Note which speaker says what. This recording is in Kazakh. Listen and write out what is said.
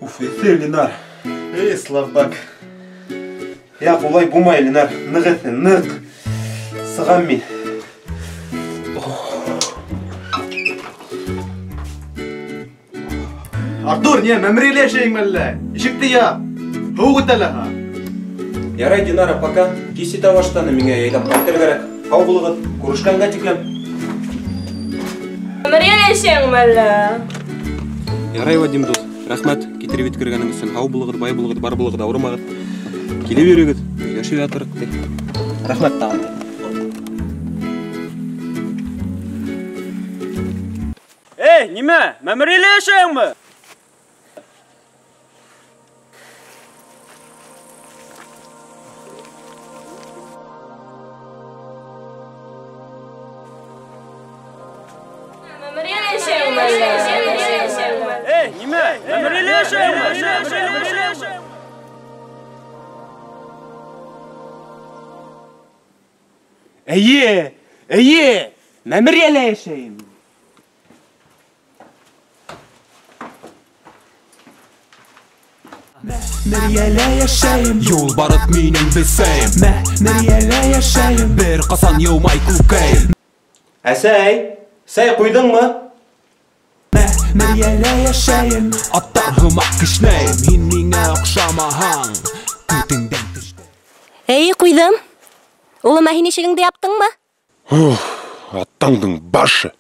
Speaker 1: Уф, Ленар. Эй, слабак. Я олай булмай, Ленар. Нык этне, нык. Сыгам мен.
Speaker 2: Артур, не, мәмірелешейң мәлі. Ишікті я. Хоуғы тәлі.
Speaker 1: Ярай, Динара, пока. Кисета баштаны меңе айдам қайтыр керек. Хау бұлығыт, күрішканға тиклем.
Speaker 3: Мәмірелешейң мәлі.
Speaker 1: Ярай, Вадим дос. Рахмет, кетіріп еткіргенің үшін. Хау бұлығыт, бай бұлығыт, бар бұлығыт, ауырмағыт. Келе берегіт. Яшы ятырық. Рахмет тағын.
Speaker 4: Эй, неме, мәмірелешейң мі? Эй, неме, мәмірелешейң мі?
Speaker 5: Әйе, мәмірелешейм.
Speaker 6: Мәміреле яшайым, юл барып менің бесейм. Мәміреле яшайым, бір қасан еумай күкейм.
Speaker 1: Әсәй, сәй қойдың мы?
Speaker 6: Мәміреле яшайым, аттар ғымақ кішнейм. Хин меңе оқшамаһаң, күтіңден түштейм.
Speaker 3: Эй, қойдым. Улыма хин ишігіңді яптың ма?
Speaker 7: Аттаңдың башы.